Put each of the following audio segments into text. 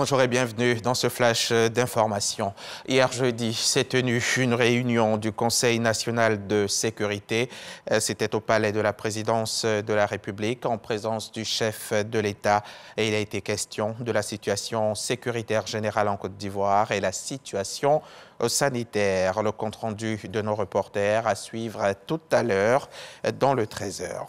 Bonjour et bienvenue dans ce flash d'information. Hier jeudi s'est tenue une réunion du Conseil national de sécurité. C'était au palais de la présidence de la République en présence du chef de l'État. Et il a été question de la situation sécuritaire générale en Côte d'Ivoire et la situation sanitaire. Le compte-rendu de nos reporters à suivre tout à l'heure dans le 13h.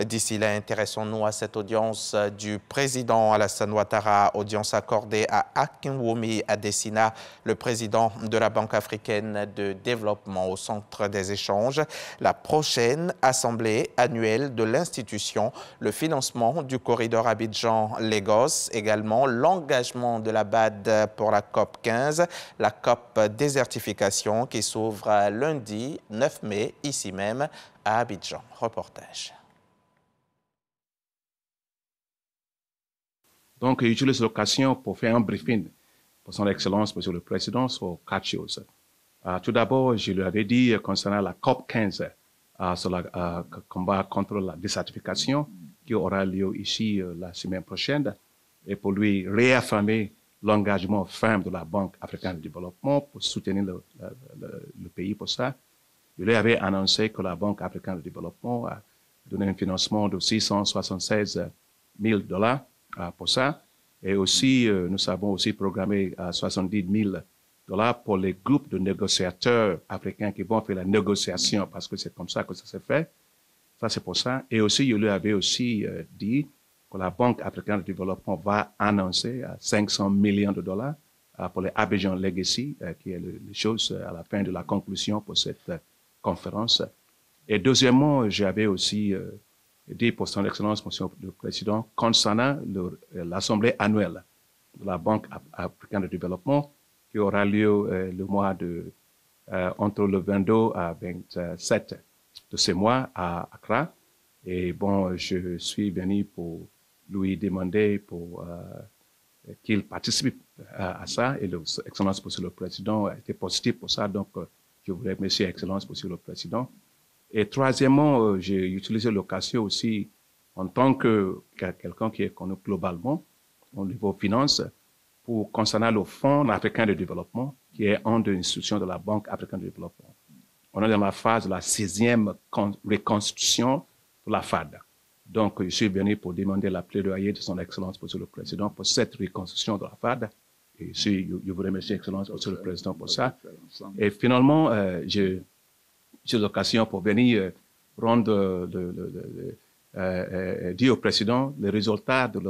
D'ici là, intéressons-nous à cette audience du président Alassane Ouattara, audience accordée à Akinwumi Adesina, le président de la Banque africaine de développement, au centre des échanges. La prochaine assemblée annuelle de l'institution, le financement du corridor Abidjan-Lagos, également l'engagement de la BAD pour la COP 15, la COP désertification qui s'ouvre lundi 9 mai, ici même à Abidjan. Reportage. Donc, j'utilise l'occasion pour faire un briefing pour son Excellence, Monsieur le Président, sur 4 choses. Tout d'abord, je lui avais dit concernant la COP 15 sur le combat contre la désertification qui aura lieu ici la semaine prochaine, et pour lui réaffirmer l'engagement ferme de la Banque africaine de développement pour soutenir le pays pour ça. Je lui avais annoncé que la Banque africaine de développement a donné un financement de 676 000 $ pour ça. Et aussi, nous avons aussi programmé 70 000 $ pour les groupes de négociateurs africains qui vont faire la négociation, parce que c'est comme ça que ça s'est fait. Ça, c'est pour ça. Et aussi, je lui avais aussi dit que la Banque africaine de développement va annoncer 500 millions de $ pour les Abidjan Legacy, qui est les choses à la fin de la conclusion pour cette conférence. Et deuxièmement, j'avais aussi dit pour son Excellence, Monsieur le Président, concernant l'Assemblée annuelle de la Banque africaine de développement, qui aura lieu le mois entre le 22 à 27 de ce mois à Accra. Et bon, je suis venu pour lui demander qu'il participe à ça. Et l'Excellence, Monsieur le Président, a été positif pour ça. Donc, je vous remercie, Excellence, Monsieur le Président. Et troisièmement, j'ai utilisé l'occasion aussi en tant que quelqu'un qui est connu globalement au niveau finance pour concernant le Fonds africain de développement qui est une des institutions de la Banque africaine de développement. On est dans la phase de la 6e reconstitution de la FAD. Donc, je suis venu pour demander la plaidoyer de son Excellence, Monsieur le Président, pour cette reconstruction de la FAD. Et je vous remercie, Excellence, Monsieur le Président, pour ça. Et finalement, j'ai l'occasion pour venir rendre, dire au Président les résultats de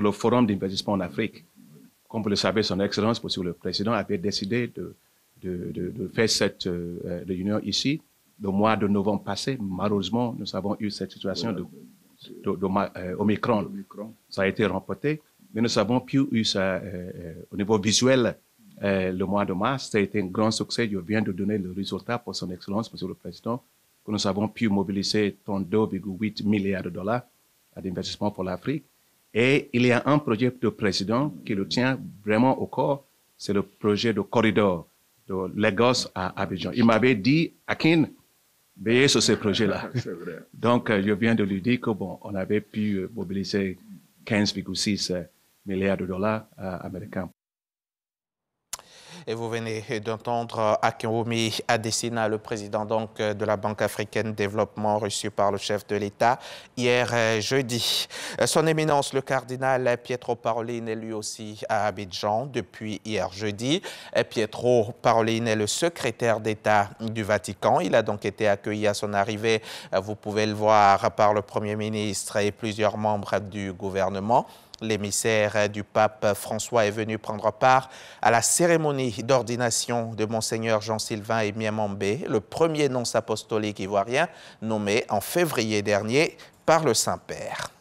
le Forum d'investissement en Afrique. Comme vous le savez, son Excellence, Monsieur le Président, avait décidé de faire cette réunion ici le mois de novembre passé. Malheureusement, nous avons eu cette situation Omicron. Ça a été remporté, mais nous avons pu eu ça au niveau visuel le mois de mars. Ça a été un grand succès. Je viens de donner le résultat pour son Excellence, Monsieur le Président, que nous avons pu mobiliser 32,8 milliards de $ d'investissement pour l'Afrique. Et il y a un projet de président qui le tient vraiment au corps, c'est le projet de corridor de Lagos à Abidjan. Il m'avait dit, Akin, veillez sur ce projet-là. Donc, je viens de lui dire que bon, on avait pu mobiliser 15,6 milliards de $ américains. Et vous venez d'entendre Akinwumi Adesina, le président donc de la Banque africaine de développement, reçu par le chef de l'État hier jeudi. Son éminence, le cardinal Pietro Parolin, est lui aussi à Abidjan depuis hier jeudi. Pietro Parolin est le secrétaire d'État du Vatican. Il a donc été accueilli à son arrivée, vous pouvez le voir, par le Premier ministre et plusieurs membres du gouvernement. L'émissaire du pape François est venu prendre part à la cérémonie d'ordination de Monseigneur Jean-Sylvain Emiamambé, le premier nonce apostolique ivoirien nommé en février dernier par le Saint-Père.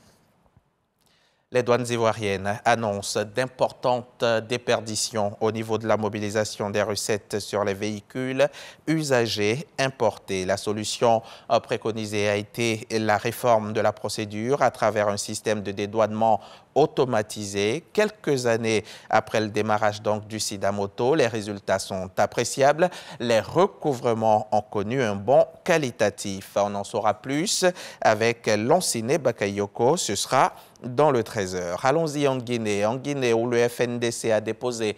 Les douanes ivoiriennes annoncent d'importantes déperditions au niveau de la mobilisation des recettes sur les véhicules usagés importés. La solution préconisée a été la réforme de la procédure à travers un système de dédouanement automatisé. Quelques années après le démarrage donc du Sidamoto, les résultats sont appréciables. Les recouvrements ont connu un bond qualitatif. On en saura plus avec Lanciné Bakayoko. Ce sera dans le Trésor. Allons-y en Guinée. En Guinée, où le FNDC a déposé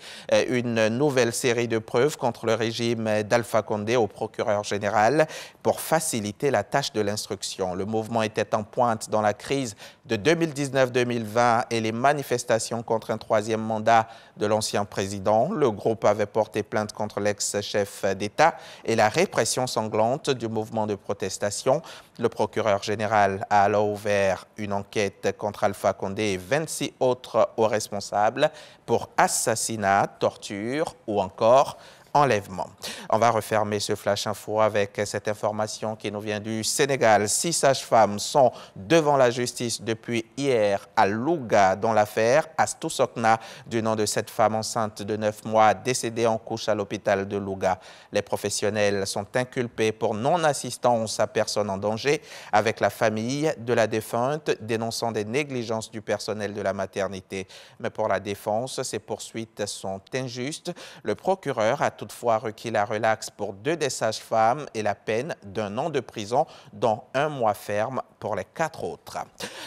une nouvelle série de preuves contre le régime d'Alpha Condé au procureur général pour faciliter la tâche de l'instruction. Le mouvement était en pointe dans la crise de 2019-2020 et les manifestations contre un troisième mandat de l'ancien président. Le groupe avait porté plainte contre l'ex-chef d'État et la répression sanglante du mouvement de protestation. Le procureur général a alors ouvert une enquête contre Alpha Condé et 26 autres hauts responsables pour assassinat, torture ou encore enlèvement. On va refermer ce Flash Info avec cette information qui nous vient du Sénégal. 6 sages-femmes sont devant la justice depuis hier à Louga dans l'affaire Astou Sokna, du nom de cette femme enceinte de 9 mois décédée en couche à l'hôpital de Louga. Les professionnels sont inculpés pour non-assistance à personne en danger avec la famille de la défunte dénonçant des négligences du personnel de la maternité. Mais pour la défense, ces poursuites sont injustes. Le procureur a toutefois requis la relaxe pour 2 des sages-femmes et la peine d'1 an de prison, dont 1 mois ferme pour les 4 autres.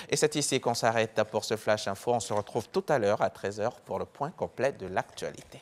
Et c'est ici qu'on s'arrête pour ce Flash Info. On se retrouve tout à l'heure à 13h pour le point complet de l'actualité.